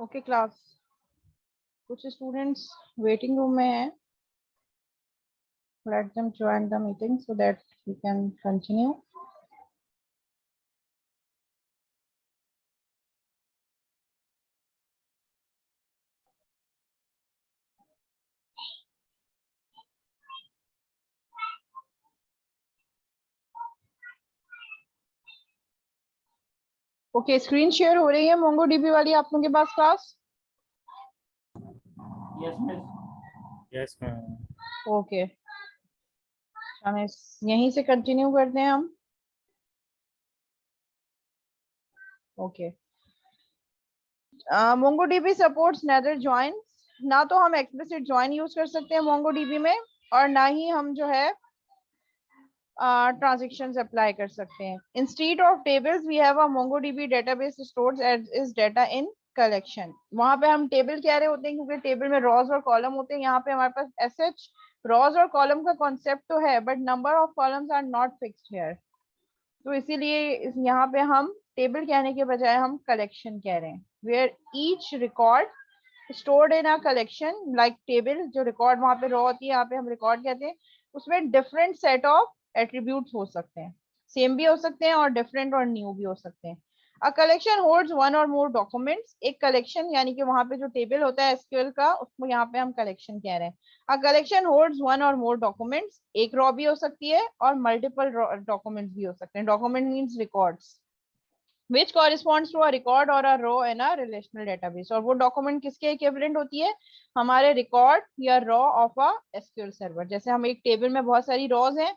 Okay class, कुछ students waiting room में हैं. Let them join the meeting so that we can continue. Okay, screen share हो रही है मोंगो डीबी वाली आप लोगों के पास class? Yes miss. Yes ma'am. Okay, हमें यहीं से कंटिन्यू करते हैं हम. Okay, MongoDB supports neither join. ना तो हम एक्सप्लिसिट ज्वाइन यूज कर सकते हैं मोंगो डीबी में, और ना ही हम जो है ट्रांजैक्शंस अप्लाई कर सकते हैं. Instead of tables we have a MongoDB database stores as is data in collection. वहां पे हम टेबल कह रहे होते हैं क्योंकि टेबल में रॉज और कॉलम होते हैं. यहाँ पे हमारे पास एसएच रॉज और कॉलम का कॉन्सेप्ट तो है, but number of columns are not fixed here. तो इसीलिए यहाँ पे हम टेबल कहने के बजाय हम कलेक्शन कह रहे हैं. Where each record stored in a collection like table, जो रिकॉर्ड वहां पे रॉ होती है, यहाँ पे हम रिकॉर्ड कहते हैं. उसमें डिफरेंट सेट ऑफ एट्रीब्यूट्स हो सकते हैं, सेम भी हो सकते हैं और डिफरेंट और न्यू भी हो सकते हैं. अ कलेक्शन होल्ड्स वन और मोर डॉक्यूमेंट्स. एक कलेक्शन यानी कि वहां पे जो टेबल होता है एसक्यूएल का, उसको यहाँ पे हम कलेक्शन कह रहे हैं. अ कलेक्शन होल्ड्स वन और मोर डॉक्यूमेंट्स. एक रॉ भी हो सकती है और मल्टीपल डॉक्यूमेंट्स भी हो सकते हैं. Document means records which corresponds to a record or a row in a relational database. और वो डॉक्यूमेंट किसके इक्विवेलेंट होती है? हमारे रिकॉर्ड या raw of a SQL server. जैसे हम एक टेबल में बहुत सारी रॉज हैं,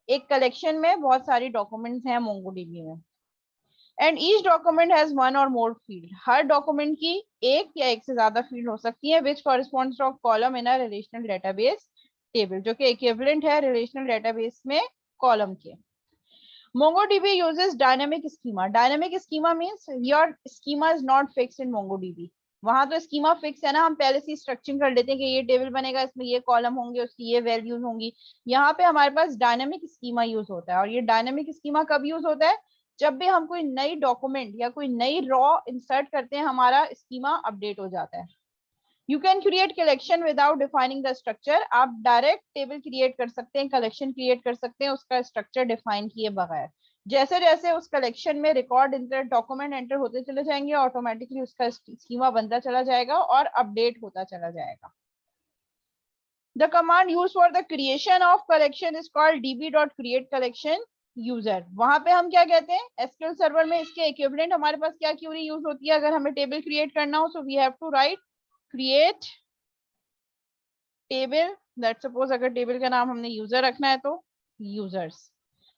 एक कलेक्शन में बहुत सारी डॉक्यूमेंट्स हैं मोंगोडीबी में. And each document has one और मोर फील्ड. हर डॉक्यूमेंट की एक या एक से ज्यादा फील्ड हो सकती है. Which corresponds to column in a relational database table, जो कि इक्विवेलेंट है रिलेशनल डेटाबेस में कॉलम के. MongoDB uses dynamic schema. Dynamic schema means your schema is not fixed in MongoDB. वहां तो स्कीमा फिक्स है ना, हम पहले से स्ट्रक्चरिंग कर लेते हैं कि ये टेबल बनेगा, इसमें ये कॉलम होंगे, उसकी ये वैल्यूज होंगी. यहाँ पे हमारे पास डायनेमिक स्कीमा यूज होता है. और ये डायनेमिक स्कीमा कब यूज होता है? जब भी हम कोई नई डॉक्यूमेंट या कोई नई रॉ इंसर्ट करते हैं, हमारा स्कीमा अपडेट हो जाता है. You can create collection without defining the structure. आप डायरेक्ट टेबल क्रिएट कर सकते हैं, कलेक्शन क्रिएट कर सकते हैं उसका स्ट्रक्चर डिफाइन किए बगैर. जैसे जैसे उस कलेक्शन में रिकॉर्ड इंटर डॉक्यूमेंट एंटर होते चले जाएंगे, ऑटोमेटिकली उसका स्कीमा बनता चला जाएगा और अपडेट होता चला जाएगा. The command used for the creation of collection is called db.createCollection user. वहां पे हम क्या कहते हैं? एसक्यूएल सर्वर में इसके इक्विवेलेंट हमारे पास क्या क्यूरी यूज होती है अगर हमें टेबल क्रिएट करना हो? So we have to write create table. Let's suppose अगर टेबल का नाम हमने यूजर रखना है तो यूजर्स,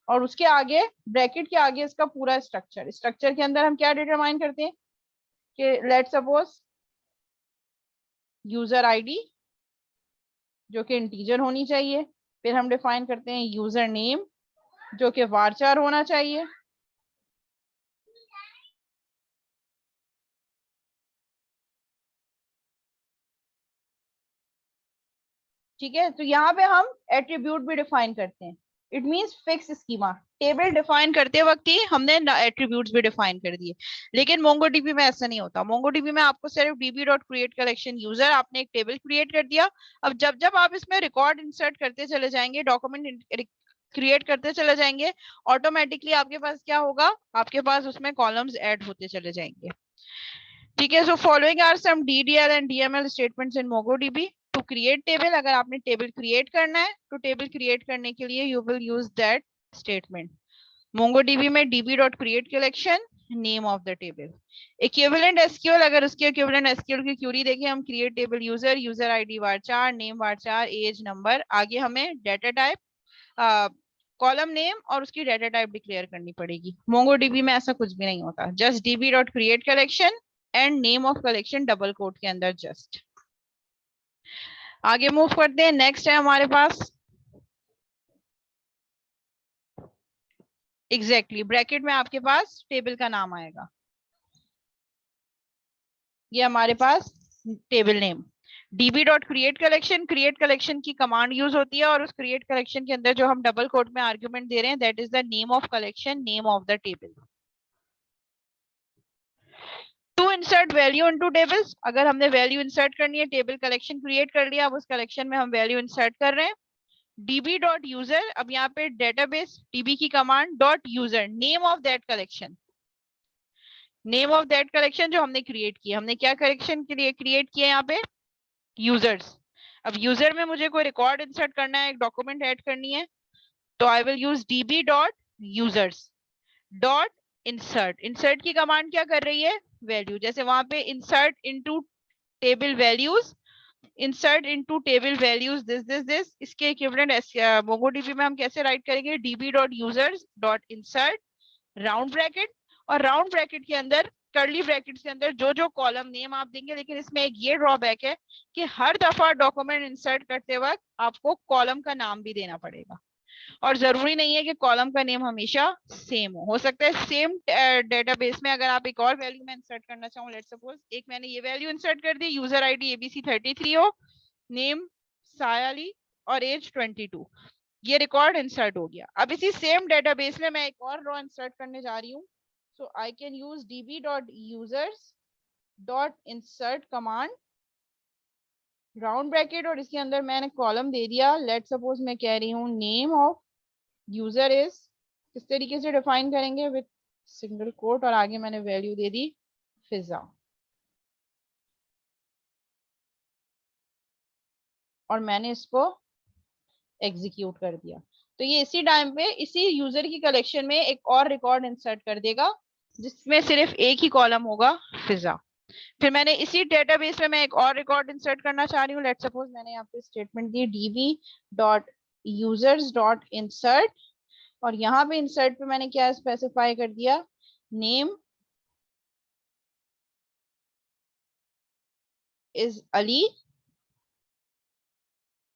और उसके आगे ब्रैकेट के आगे इसका पूरा स्ट्रक्चर. स्ट्रक्चर के अंदर हम क्या डिटरमाइन करते हैं कि लेट्स सपोज यूजर आईडी जो कि इंटीजर होनी चाहिए. फिर हम डिफाइन करते हैं यूजर नेम जो कि वारचार होना चाहिए. ठीक है, तो यहाँ पे हम एट्रीब्यूट भी डिफाइन करते हैं. It means fix schema. Table define करते वक्त ही हमने एट्रीब्यूट्स भी डिफाइन कर दिए. लेकिन मोंगोडीबी में ऐसा नहीं होता. मोंगोडीबी में आपको सिर्फ db.createCollection यूजर, आपने एक टेबल क्रिएट कर दिया. अब जब जब आप इसमें रिकॉर्ड इंसर्ट करते चले जाएंगे, डॉक्यूमेंट क्रिएट करते चले जाएंगे, ऑटोमेटिकली आपके पास क्या होगा? आपके पास उसमें कॉलम्स ऐड होते चले जाएंगे. ठीक है, so following are some DDL and DML statements in MongoDB to create table. अगर आपने टेबल क्रिएट करना है तो टेबल क्रिएट करने के लिए you will use that statement. MongoDB में db.createCollection name of the table. Equivalent SQL, अगर उसके इक्विवेलेंट एसक्यूएल की क्यूरी देखें हम, create table user, user ID varchar, name varchar, age number. आगे हमें डाटा टाइप कॉलम नेम और उसकी डाटा टाइप डिक्लेयर करनी पड़ेगी. MongoDB में ऐसा कुछ भी नहीं होता. Just db.createCollection and name of collection double quote के अंदर जस्ट. आगे मूव करते हैं. नेक्स्ट है हमारे पास एग्जैक्टली ब्रैकेट में आपके पास टेबल का नाम आएगा. ये हमारे पास table name db.createCollection. Create collection की कमांड यूज होती है और उस क्रिएट कलेक्शन के अंदर जो हम डबल कोट में आर्ग्यूमेंट दे रहे हैं, that is the name of collection, name of the table. To insert value into tables, अगर हमने वैल्यू इंसर्ट करनी है, टेबल कलेक्शन क्रिएट कर लिया, अब उस कलेक्शन में हम वैल्यू इंसर्ट कर रहे हैं। db डॉट यूजर, अब यहाँ पे डेटाबेस db की command dot user, name of that collection, name of that collection जो हमने क्रिएट किया, हमने क्या कलेक्शन के लिए क्रिएट किया यहाँ पे, यूजर्स। अब यूजर में मुझे कोई रिकॉर्ड इंसर्ट करना है, एक डॉक्यूमेंट ऐड करनी है, तो I will use db dot users dot insert. Insert की कमांड क्या कर रही है, वैल्यू, जैसे वहां पे insert into table values, insert into table values this, इसके इक्विवेलेंट मोंगोडीबी में हम कैसे राइट करेंगे, db dot users dot insert round bracket, और राउंड ब्रैकेट के अंदर कर्ली ब्रैकेट्स के अंदर जो जो कॉलम नेम आप देंगे, लेकिन इसमें एक ये ड्रॉबैक है कि हर दफा डॉक्यूमेंट इंसर्ट करते वक्त आपको कॉलम का नाम भी देना पड़ेगा, और जरूरी नहीं है कि कॉलम का नेम हमेशा सेम हो सकता है सेम डेटाबेस में अगर आप एक और वैल्यू में इंसर्ट करना चाहो, लेट्स सपोज एक मैंने ये वैल्यू इंसर्ट कर दी, यूजर आईडी ABC33 हो, नेम सायाली और एज 22, ये रिकॉर्ड इंसर्ट हो गया। अब इसी सेम डेटाबेस में मैं एक और रो इंसर्ट करने जा रही हूँ, so I can use db dot users dot insert command round bracket, और इसके अंदर मैंने कॉलम दे दिया, लेट सपोज मैं कह रही हूँ नेम ऑफ यूजर इज, किस तरीके से डिफाइन करेंगे, विद सिंगल कोट, और आगे मैंने वैल्यू दे दी फिजा, और मैंने इसको एग्जीक्यूट कर दिया। तो ये इसी टाइम पे इसी यूजर की कलेक्शन में एक और रिकॉर्ड इंसर्ट कर देगा जिसमें सिर्फ एक ही कॉलम होगा फिजा। फिर मैंने इसी डेटाबेस में मैं एक और रिकॉर्ड इंसर्ट करना चाह रही हूँ, लेट सपोज मैंने यहाँ पे स्टेटमेंट दी db dot users dot insert, और यहाँ पे इंसर्ट पे मैंने क्या स्पेसिफाई कर दिया, नेम इज अली,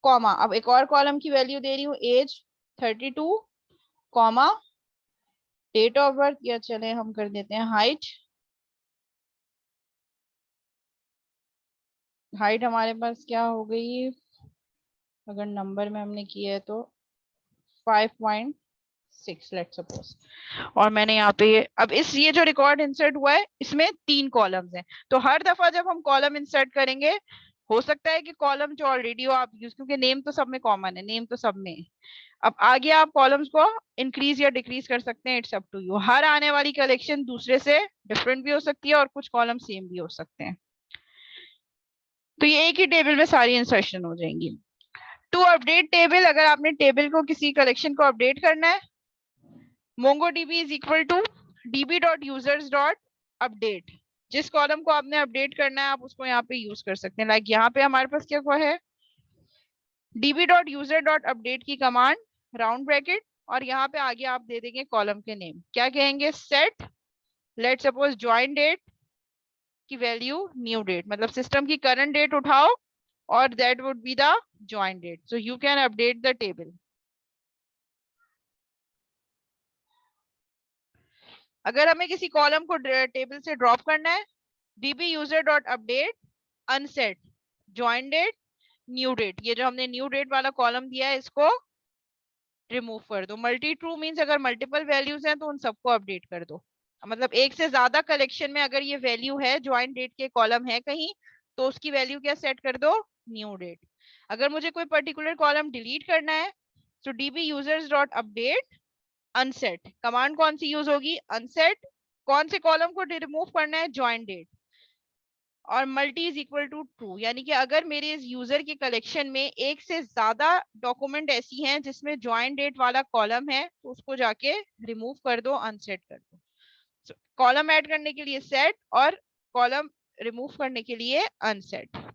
कॉमा, अब एक और कॉलम की वैल्यू दे रही हूँ age 32, comma, date of birth, या चले हम कर देते हैं हाइट, हाइट हमारे पास क्या हो गई, अगर नंबर में हमने किया है तो 5.6 लेट सपोज, और मैंने यहाँ पे अब ये जो रिकॉर्ड इंसर्ट हुआ है इसमें 3 कॉलम्स हैं, तो हर दफा जब हम कॉलम इंसर्ट करेंगे, हो सकता है कि कॉलम जो ऑलरेडी हो आप यूज, क्योंकि नेम तो सब में कॉमन है, नेम तो सब में है, अब आगे आप कॉलम्स को इंक्रीज या डिक्रीज कर सकते हैं, इट्स अप टू यू। हर आने वाली कलेक्शन दूसरे से डिफरेंट भी हो सकती है और कुछ कॉलम सेम भी हो सकते हैं, तो ये एक ही टेबल में सारी इंसर्शन हो जाएंगी। टू अपडेट टेबल, अगर आपने टेबल को किसी कलेक्शन को अपडेट करना है, MongoDB is equal to db dot users dot update, जिस कॉलम को आपने अपडेट करना है आप उसको यहाँ पे यूज कर सकते हैं। लाइक यहाँ पे हमारे पास क्या हुआ है, db dot user dot update की कमांड राउंड ब्रैकेट, और यहाँ पे आगे आप दे देंगे कॉलम के नेम, क्या कहेंगे, set let suppose join date की वैल्यू न्यू डेट, मतलब सिस्टम की करंट डेट उठाओ और that would be the join date, so you can update the table. अगर हमें किसी कॉलम को टेबल से ड्रॉप करना है, db user dot update unset join date new date, ये जो हमने न्यू डेट वाला कॉलम दिया है इसको रिमूव कर दो। मल्टी ट्रू मींस अगर मल्टीपल वैल्यूज हैं तो उन सबको अपडेट कर दो, मतलब एक से ज्यादा कलेक्शन में अगर ये वैल्यू है, ज्वाइन डेट के कॉलम है कहीं, तो उसकी वैल्यू क्या सेट कर दो, न्यू डेट। अगर मुझे कोई पर्टिकुलर कॉलम डिलीट करना है तो db users dot update unset, command कौन सी यूज होगी, अनसेट, कौन से कॉलम को रिमूव करना है, ज्वाइन डेट, और multi is equal to true, यानी कि अगर मेरे इस यूजर के कलेक्शन में एक से ज्यादा डॉक्यूमेंट ऐसी हैं जिसमें ज्वाइन डेट वाला कॉलम है तो उसको जाके रिमूव कर दो, अनसेट कर दो। कॉलम ऐड करने के लिए सेट और कॉलम रिमूव करने के लिए अनसेट।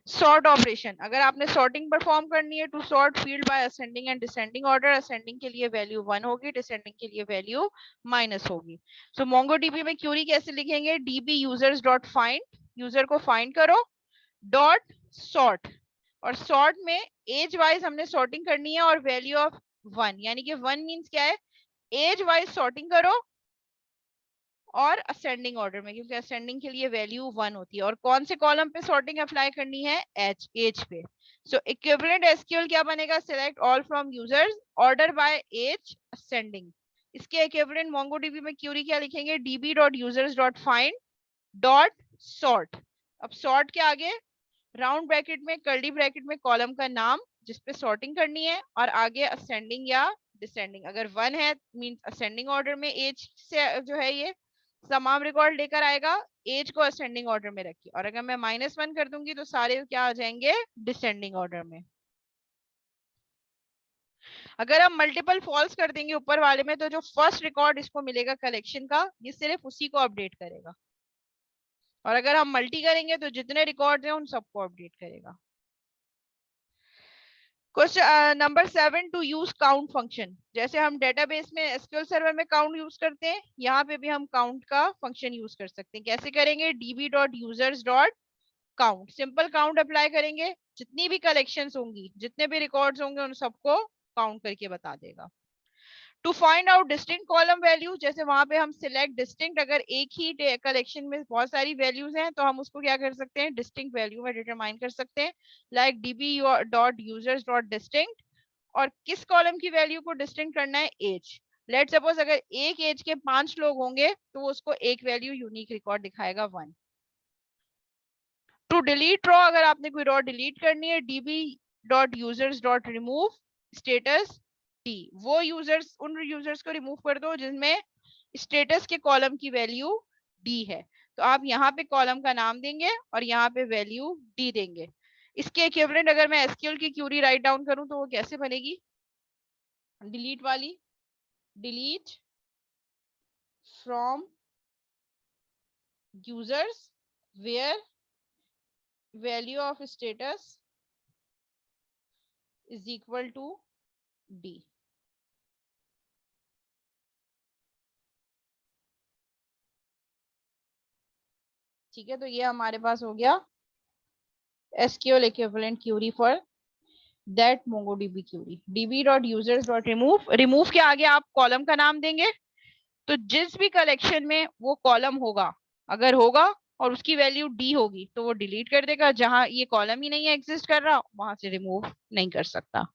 सॉर्ट ऑपरेशन, अगर आपने सॉर्टिंग परफॉर्म करनी है, to sort field by ascending and descending order, ascending के लिए वैल्यू 1 होगी, डिसेंडिंग के लिए वैल्यू माइनस होगी। सो MongoDB में क्यूरी कैसे लिखेंगे, db users dot find, user को फाइंड करो, डॉट सॉर्ट, और सॉर्ट में एज वाइज हमने सॉर्टिंग करनी है और वैल्यू ऑफ 1, यानी कि 1 मींस क्या है, एज वाइज सॉर्टिंग करो और असेंडिंग ऑर्डर में, क्योंकि असेंडिंग के लिए वैल्यू 1 होती है, और कौन से कॉलम पे सॉर्टिंग अप्लाई करनी है, एज पे। सो इक्विवेलेंट एसक्यूएल क्या बनेगा, select all from users, order by age ascending, इसके इक्विवेलेंट मोंगोडीबी में क्यूरी क्या लिखेंगे, db.users.find.sort। अब सॉर्ट के आगे राउंड ब्रैकेट में कर्ली ब्रैकेट में कॉलम का नाम जिसपे सॉर्टिंग करनी है, और आगे असेंडिंग या डिसेंडिंग। अगर 1 है मींस असेंडिंग ऑर्डर में एज से जो है ये तमाम रिकॉर्ड लेकर आएगा, एज को असेंडिंग ऑर्डर में रखिए। और अगर मैं -1 कर दूंगी तो सारे क्या आ जाएंगे, डिसेंडिंग ऑर्डर में। अगर हम मल्टीपल फॉल्स कर देंगे ऊपर वाले में, तो जो फर्स्ट रिकॉर्ड इसको मिलेगा कलेक्शन का, ये सिर्फ उसी को अपडेट करेगा। और अगर हम मल्टी करेंगे तो जितने रिकॉर्ड हैं उन सबको अपडेट करेगा। Question number 7, to use count function. जैसे हम डेटाबेस में एसक्यूएल सर्वर में काउंट यूज करते हैं, यहाँ पे भी हम काउंट का फंक्शन यूज कर सकते हैं। कैसे करेंगे, db.users.count, सिंपल काउंट अप्लाई करेंगे, जितनी भी कलेक्शंस होंगी, जितने भी रिकॉर्ड्स होंगे उन सबको काउंट करके बता देगा। To find out distinct column value, जैसे वहां पे हम सिलेक्ट डिस्टिंक्ट, अगर एक ही कलेक्शन में बहुत सारी वैल्यूज हैं तो हम उसको क्या कर सकते हैं, डिस्टिंक्ट वैल्यू में डिटरमाइन कर सकते हैं, लाइक db.users.distinct। और किस कॉलम की वैल्यू को डिस्टिंक्ट करना है, एज। लेट सपोज अगर एक एज के 5 लोग होंगे तो उसको एक वैल्यू यूनिक रिकॉर्ड दिखाएगा 1। टू डिलीट रॉ, अगर आपने कोई रॉ डिलीट करनी है, db.users.remove स्टेटस डी, वो यूजर्स, उन यूजर्स को रिमूव कर दो जिनमें स्टेटस के कॉलम की वैल्यू डी है। तो आप यहाँ पे कॉलम का नाम देंगे और यहाँ पे वैल्यू डी देंगे। इसके इक्विवेलेंट अगर मैं एसक्यूएल की क्यूरी राइट डाउन करूं तो वो कैसे बनेगी, डिलीट वाली, delete from users where value of status is equal to D. ठीक है, तो ये हमारे पास हो गया SQL equivalent query for that MongoDB query। db.users.remove, remove के आगे आप कॉलम का नाम देंगे, तो जिस भी कलेक्शन में वो कॉलम होगा, अगर होगा और उसकी वैल्यू डी होगी तो वो डिलीट कर देगा, जहां ये कॉलम ही नहीं एग्जिस्ट कर रहा वहां से रिमूव नहीं कर सकता।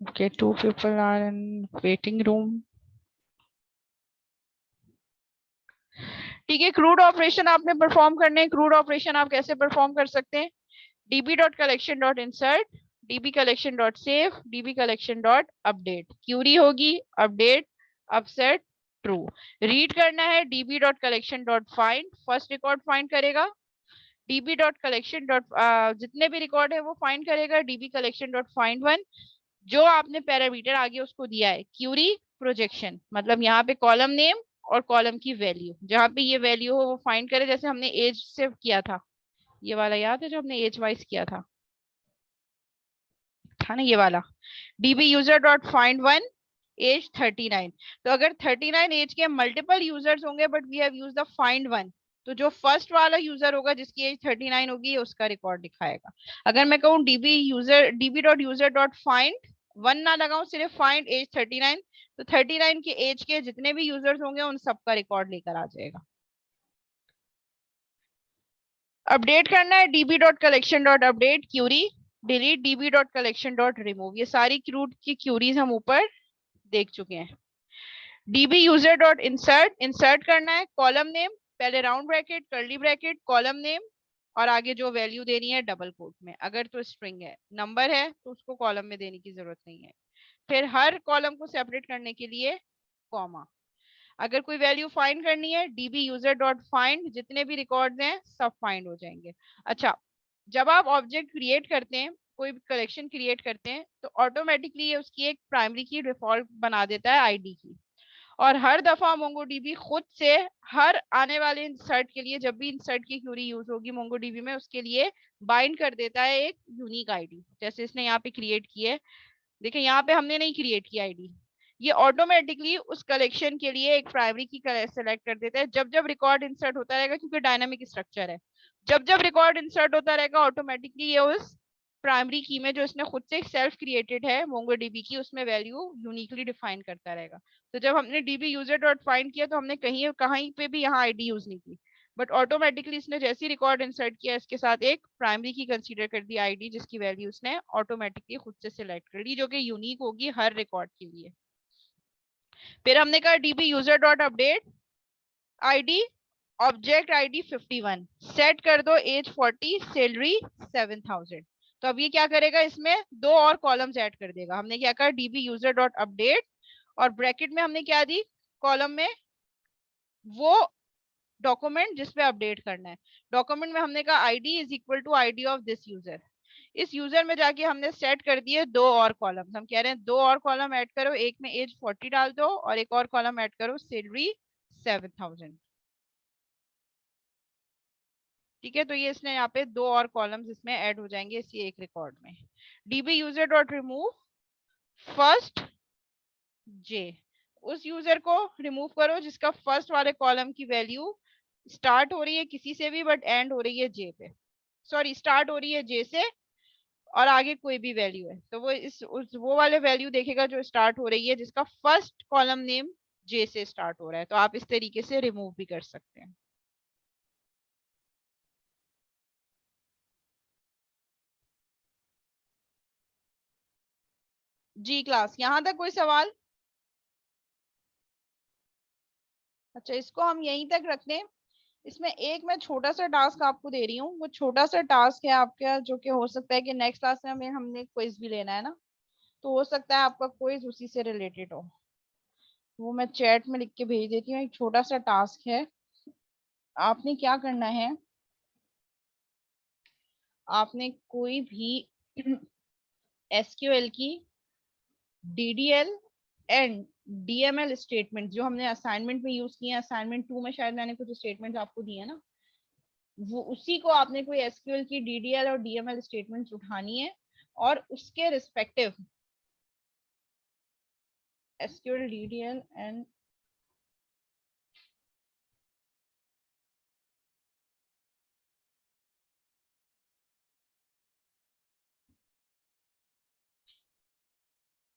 Okay, 2 people are in waiting room। ठीक है, क्रूड ऑपरेशन आपने परफॉर्म करने हैं। क्रूड ऑपरेशन आप कैसे परफॉर्म कर सकते हैं, db.collection.insert, db.collection.save, db.collection.update। क्यूरी होगी अपडेट अपसेट ट्रू। रीड करना है db.collection.find, फर्स्ट रिकॉर्ड फाइंड करेगा, db.collection. जितने भी रिकॉर्ड है वो फाइंड करेगा, db.collection.find1। जो आपने पैरामीटर आगे उसको दिया है क्यूरी प्रोजेक्शन, मतलब यहाँ पे कॉलम नेम और कॉलम की वैल्यू, जहाँ पे ये वैल्यू हो वो फाइंड करे। जैसे हमने एज से किया था, ये वाला याद है जो हमने एज वाइज किया था ना, ये वाला db.user.find1 एज 39। तो अगर 39 एज के मल्टीपल यूजर्स होंगे but we have used the find one, तो जो फर्स्ट वाला यूजर होगा जिसकी एज 39 होगी उसका रिकॉर्ड दिखाएगा। अगर मैं कहूँ db.user.find1 ना लगाऊं, सिर्फ फाइंड एज 39, तो 39 के एज के जितने भी यूजर्स होंगे उन सबका रिकॉर्ड लेकर आ जाएगा। अपडेट करना है db.collection.update क्यूरी, डिलीट db.collection.remove। ये सारी क्रूड की क्यूरीज हम ऊपर देख चुके हैं। db.user.insert, इंसर्ट करना है कॉलम नेम, पहले round bracket curly bracket column name और आगे जो वैल्यू देनी है डबल कोट में। अगर तो स्ट्रिंग है, नंबर है तो उसको कॉलम में देने की जरूरत नहीं है। फिर हर कॉलम को सेपरेट करने के लिए कॉमा। अगर कोई वैल्यू फाइंड करनी है db.user.find, जितने भी रिकॉर्ड्स हैं सब फाइंड हो जाएंगे। अच्छा, जब आप ऑब्जेक्ट क्रिएट करते हैं, कोई कलेक्शन क्रिएट करते हैं, तो ऑटोमेटिकली ये उसकी एक प्राइमरी की डिफॉल्ट बना देता है आईडी की। और हर दफा मोंगोडीबी खुद से हर आने वाले इंसर्ट के लिए, जब भी इंसर्ट की क्यूरी यूज होगी मोंगोडीबी में, उसके लिए बाइंड कर देता है एक यूनिक आईडी। जैसे इसने यहाँ पे क्रिएट की है, देखिए यहाँ पे हमने नहीं क्रिएट की आईडी, ये ऑटोमेटिकली उस कलेक्शन के लिए एक प्राइमरी की सेलेक्ट कर देता है। जब जब रिकॉर्ड इंसर्ट होता रहेगा, क्योंकि डायनामिक स्ट्रक्चर है, जब जब रिकॉर्ड इंसर्ट होता रहेगा ऑटोमेटिकली ये उस प्राइमरी की में जो इसने खुद से सेल्फ क्रिएटेड है मोंगोडीबी की, उसमें वैल्यू यूनिकली डिफाइन करता रहेगा। तो जब हमने db.user.find किया तो हमने कहीं पे भी यहाँ आईडी यूज नहीं की, बट ऑटोमेटिकली इसने जैसी रिकॉर्ड इंसर्ट किया इसके साथ एक प्राइमरी की कंसीडर कर दी आईडी, जिसकी वैल्यू उसने ऑटोमेटिकली खुद से सिलेक्ट कर ली, जो कि यूनिक होगी हर रिकॉर्ड के लिए। फिर हमने कहा dB user dot update ID object ID 51, set कर दो एज 40, सैलरी 7000। तो अब ये क्या करेगा, इसमें दो और कॉलम्स ऐड कर देगा। हमने क्या कहा, डीबी यूजर डॉट अपडेट और ब्रैकेट में हमने क्या दी, कॉलम में वो डॉक्यूमेंट जिसपे अपडेट करना है। डॉक्यूमेंट में हमने कहा ID is equal to ID of this user. इस यूजर में जाके हमने सेट कर दिए दो और कॉलम्स। हम कह रहे हैं दो और कॉलम ऐड करो, एक में एज 40 डाल दो और एक और कॉलम ऐड करो सैलरी 7000। ठीक है, तो ये इसने यहाँ पे दो और कॉलम्स इसमें ऐड हो जाएंगे इसी एक रिकॉर्ड में। DB user dot remove first J, उस यूजर को रिमूव करो जिसका फर्स्ट वाले कॉलम की वैल्यू स्टार्ट हो रही है किसी से भी बट एंड हो रही है जे पे, सॉरी स्टार्ट हो रही है जे से और आगे कोई भी वैल्यू है, तो वो वो वाले वैल्यू देखेगा जो स्टार्ट हो रही है जिसका फर्स्ट कॉलम नेम जे से स्टार्ट हो रहा है। तो आप इस तरीके से रिमूव भी कर सकते हैं। जी क्लास, यहां तक कोई सवाल? अच्छा, इसको हम यहीं तक रखते हैं। इसमें एक मैं छोटा सा टास्क आपको दे रही हूँ, वो छोटा सा टास्क है आपका, जो कि हो सकता है कि नेक्स्ट क्लास में हमें हमने क्विज भी लेना है ना, तो हो सकता है आपका क्विज उसी से रिलेटेड हो। वो मैं चैट में लिख के भेज देती हूँ, एक छोटा सा टास्क है। आपने क्या करना है, आपने कोई भी एसक्यूएल की डीडीएल एंड डीएमएल स्टेटमेंट जो हमने असाइनमेंट में यूज किए हैं, असाइनमेंट 2 में शायद मैंने कुछ स्टेटमेंट्स आपको दिए हैं ना, वो उसी को आपने कोई एसक्यूएल की डीडीएल और डीएमएल स्टेटमेंट्स उठानी है और उसके respective SQL DDL and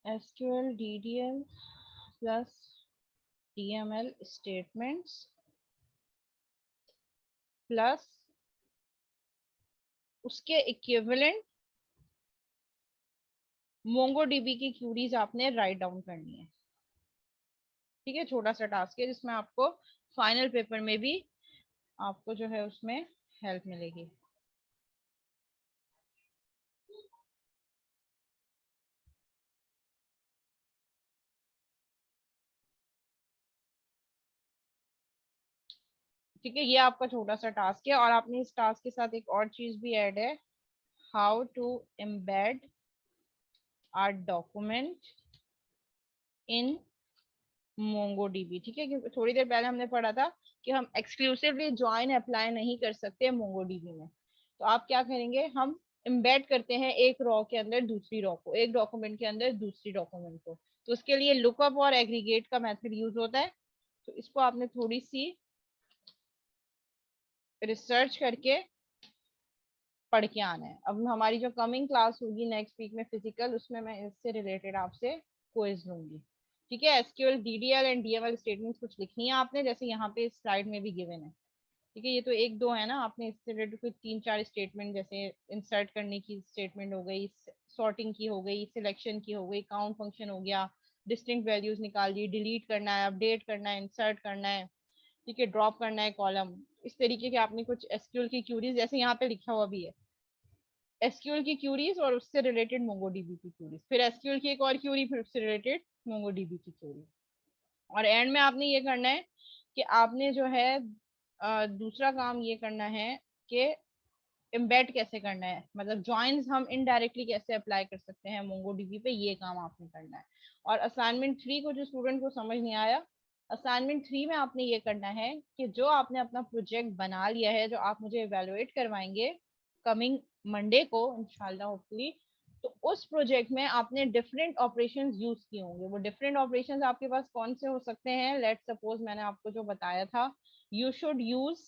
SQL DDL plus DML statements plus उसके इक्विवेलेंट मोंगोडीबी की क्यूरीज आपने राइट डाउन करनी है। ठीक है, छोटा सा टास्क है जिसमें आपको फाइनल पेपर में भी आपको जो है उसमें हेल्प मिलेगी। ठीक है, ये आपका छोटा सा टास्क है और आपने इस टास्क के साथ एक और चीज भी ऐड है, how to embed our document in MongoDB. ठीक है, क्योंकि थोड़ी देर पहले हमने पढ़ा था कि हम एक्सक्लूसिवली ज्वाइन अप्लाई नहीं कर सकते मोंगोडीबी में। तो आप क्या करेंगे, हम एम्बेड करते हैं एक रॉ के अंदर दूसरी रॉ को, एक डॉक्यूमेंट के अंदर दूसरी डॉक्यूमेंट को। तो उसके लिए लुकअप और एग्रीगेट का मेथड यूज होता है। तो इसको आपने थोड़ी सी रिसर्च करके पढ़ के आना है। अब हमारी जो कमिंग क्लास होगी नेक्स्ट वीक में फिजिकल, उसमें मैं इससे रिलेटेड आपसे क्विज लूंगी। ठीक है, SQL DDL and DML statements कुछ लिखनी है आपने, जैसे यहाँ पे स्लाइड में भी गिवन है। ठीक है, ये तो एक दो है ना, आपने इससे रिलेटेड कोई 3-4 स्टेटमेंट, जैसे इंसर्ट करने की स्टेटमेंट हो गई, सॉर्टिंग की हो गई, सिलेक्शन की हो गई, काउंट फंक्शन हो गया, डिस्टिंक्ट वैल्यूज निकाल दी, डिलीट करना है, अपडेट करना है, इंसर्ट करना है, ठीक है, ड्रॉप करना है कॉलम। इस तरीके के आपने कुछ एसक्यूएल की क्यूरीज, जैसे यहाँ पे लिखा हुआ भी है एसक्यूएल की क्यूरीज और उससे रिलेटेड मोंगोडीबी की क्यूरीज, फिर एसक्यूएल की एक और क्यूरी, फिर उससे रिलेटेड मोंगोडीबी की क्यूरी। और एंड में आपने ये करना है कि आपने जो है दूसरा काम ये करना है कि एम्बेड कैसे करना है, मतलब ज्वाइंस हम इनडायरेक्टली कैसे अप्लाई कर सकते हैं मोंगोडीबी पे, ये काम आपने करना है। और असाइनमेंट 3 को जो स्टूडेंट को समझ नहीं आया, असाइनमेंट 3 में आपने ये करना है कि जो आपने अपना प्रोजेक्ट बना लिया है, जो आप मुझे इवेलुएट करवाएंगे कमिंग मंडे को इंशाल्लाह होपफुली, तो उस प्रोजेक्ट में आपने डिफरेंट ऑपरेशंस यूज किए होंगे। वो डिफरेंट ऑपरेशंस आपके पास कौन से हो सकते हैं, लेट्स सपोज मैंने आपको जो बताया था, you should use,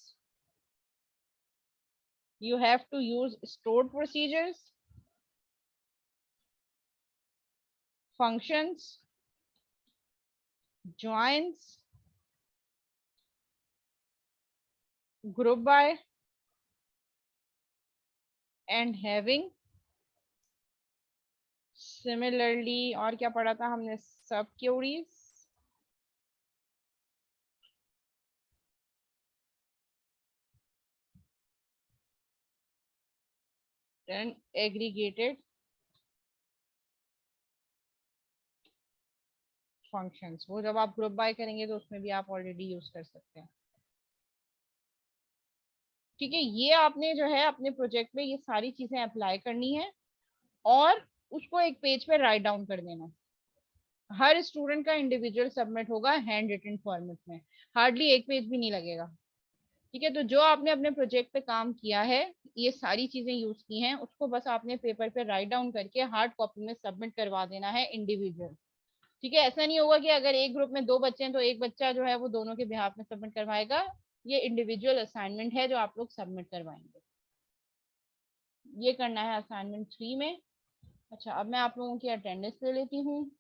you have to use stored procedures, functions, joins, group by and having, similarly, और क्या पढ़ा था हमने, सब क्यूरीज, देन एग्रीगेटेड फंक्शंस। वो जब आप ग्रुप बाय करेंगे तो उसमें भी आप ऑलरेडी यूज कर सकते हैं। ठीक है, ये आपने जो है अपने प्रोजेक्ट में ये सारी चीजें अप्लाई करनी है और उसको एक पेज पे राइट डाउन कर देना। हर स्टूडेंट का इंडिविजुअल सबमिट होगा हैंड रिटन फॉर्मेट में, हार्डली एक पेज भी नहीं लगेगा। ठीक है, तो जो आपने अपने प्रोजेक्ट पे काम किया है, ये सारी चीजें यूज की हैं, उसको बस आपने पेपर पे राइट डाउन करके हार्ड कॉपी में सबमिट करवा देना है इंडिविजुअल। ठीक है, ऐसा नहीं होगा कि अगर एक ग्रुप में 2 बच्चे हैं तो एक बच्चा जो है वो दोनों के बिहाफ में सबमिट करवाएगा। ये इंडिविजुअल असाइनमेंट है जो आप लोग सबमिट करवाएंगे। ये करना है असाइनमेंट 3 में। अच्छा, अब मैं आप लोगों की अटेंडेंस ले लेती हूँ।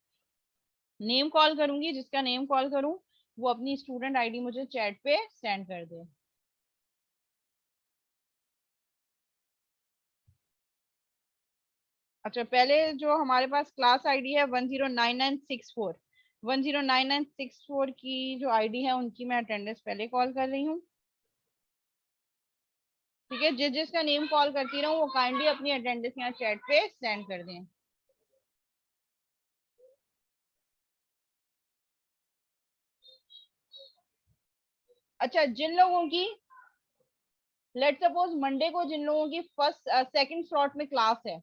नेम कॉल करूंगी, जिसका नेम कॉल करूं वो अपनी स्टूडेंट आईडी मुझे चैट पे सेंड कर दे। अच्छा, पहले जो हमारे पास क्लास आईडी है 109964, 109964 की जो आईडी है उनकी मैं अटेंडेंस पहले कॉल कर रही हूँ। ठीक है, जिस जिसका नेम कॉल करती रहूं वो काइंडली अपनी अटेंडेंस यहाँ चैट पे सेंड कर दें। अच्छा, जिन लोगों की, लेट सपोज मंडे को जिन लोगों की फर्स्ट सेकंड स्लॉट में क्लास है,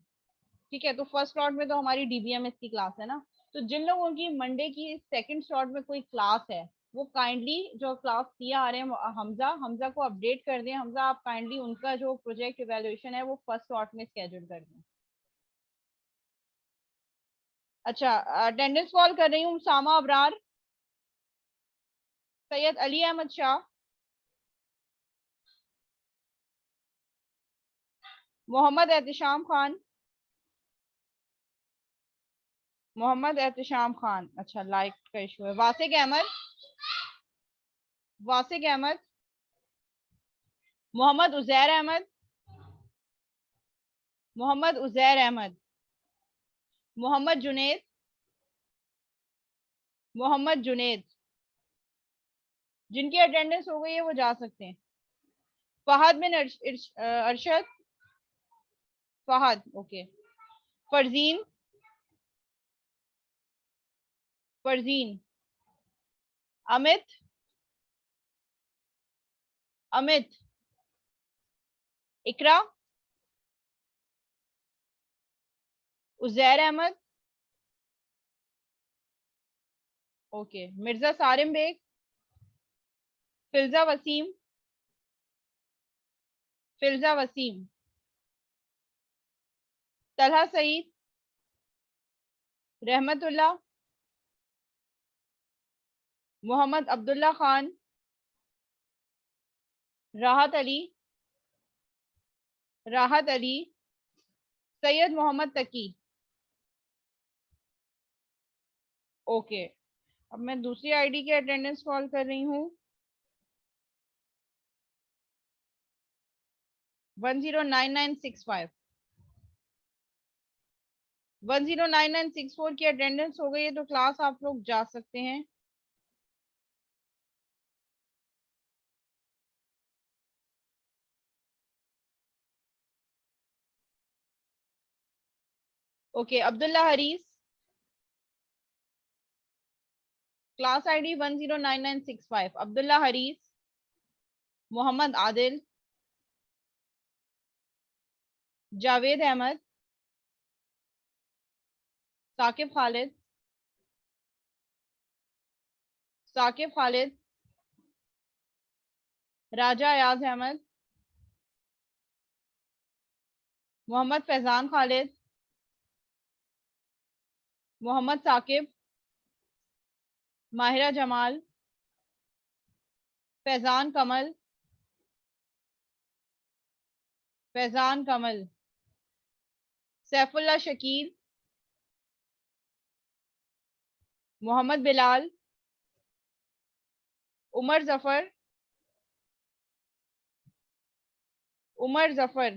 ठीक है, तो फर्स्ट स्लॉट में तो हमारी डीबीएमएस की क्लास है ना, तो जिन लोगों की मंडे की सेकंड स्लॉट में कोई क्लास है वो काइंडली जो क्लास दिए आ रहे हैं हमजा हमजा को अपडेट कर दें। हमजा, आप काइंडली उनका जो प्रोजेक्ट इवेल्युएशन है वो फर्स्ट स्लॉट में स्केड्यूल कर दें। अच्छा, अटेंडेंस कॉल कर रही हूँ। सामा अबरार, सैयद अली अहमद शाह, मोहम्मद एहतशाम खान, मोहम्मद एहतशाम खान। अच्छा, लाइक का इशू है। वासिक अहमद, वासिक अहमद, मोहम्मद उजैर अहमद, मोहम्मद उजैर अहमद, मोहम्मद जुनेद, मोहम्मद जुनेद। जिनकी अटेंडेंस हो गई है वो जा सकते हैं। फहद बिन अरशद, फहद, ओके। फरजीन, फरजीन। अमित, अमित। इकरा, उजैर अहमद, ओके। मिर्जा सारिम बेग, फिल्जा वसीम, फिल्जा वसीम। तलहा सईद, रहमतुल्लाह, मोहम्मद अब्दुल्ला खान, राहत अली, राहत अली, सैयद मोहम्मद तकी, ओके। अब मैं दूसरी आईडी की अटेंडेंस कॉल कर रही हूँ। 109965, 109964 की अटेंडेंस हो गई है तो क्लास आप लोग जा सकते हैं। Okay, Abdullah Haris, class ID 109965, Abdullah Haris, Mohammad Adil, Javed Ahmed, Saqib Khalid, Saqib Khalid, Raja Ayaz Ahmed, Mohammad Faizan Khalid, Mohammad Saqib, Mahira Jamal, Faizan Kamal, Faizan Kamal, Saifullah Shakeel, Mohammad Bilal, Umar Zafar, Umar Zafar,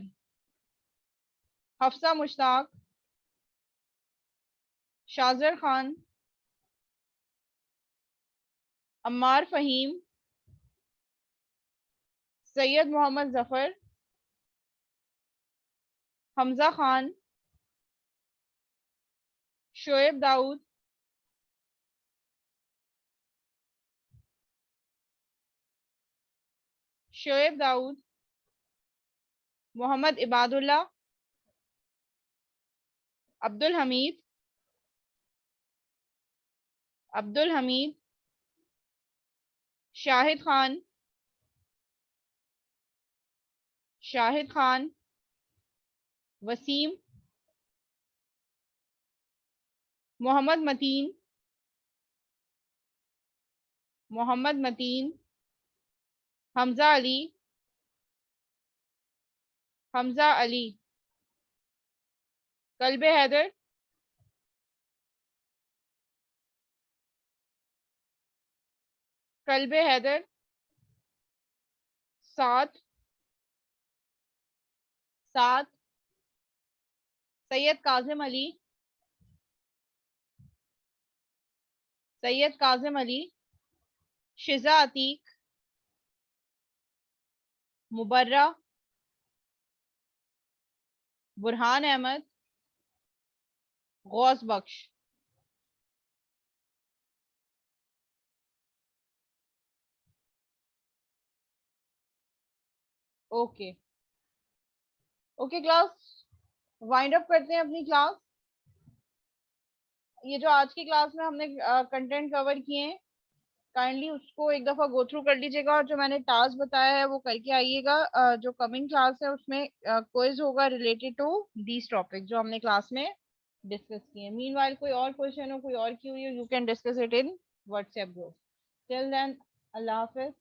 Hafsa Mushtaq, Shajar Khan, Ammar Faheem, Syed Mohammad Zafar, Hamza Khan, Shoaib Dawood, Shoaib Dawood, Mohammad Ibadullah, Abdul Hameed, Abdul Hameed, Shahid Khan, Shahid Khan, Waseem, Mohammad Mateen, Mohammad Mateen, Hamza Ali, Hamza Ali, Kalbe Haider, Kalbe Haider, Saad, Saad, Syed Kazim Ali, Syed Kazim Ali, Shiza Atiq, Mubarra, Burhan Ahmed, Ghaus Bakhsh. Okay okay class, wind up करते हैं अपनी क्लास। ये जो आज की क्लास में हमने कंटेंट कवर किए हैं, काइंडली उसको एक दफा गो थ्रू कर लीजिएगा, और जो मैंने टास्क बताया है वो करके आइएगा। जो कमिंग क्लास है उसमें क्विज होगा रिलेटेड टू दीज टॉपिक जो हमने क्लास में डिस्कस किए। मीनवाइल कोई और क्वेश्चन हो, कोई और Q, you can discuss it in WhatsApp group. Till then, अल्लाह हाफिज।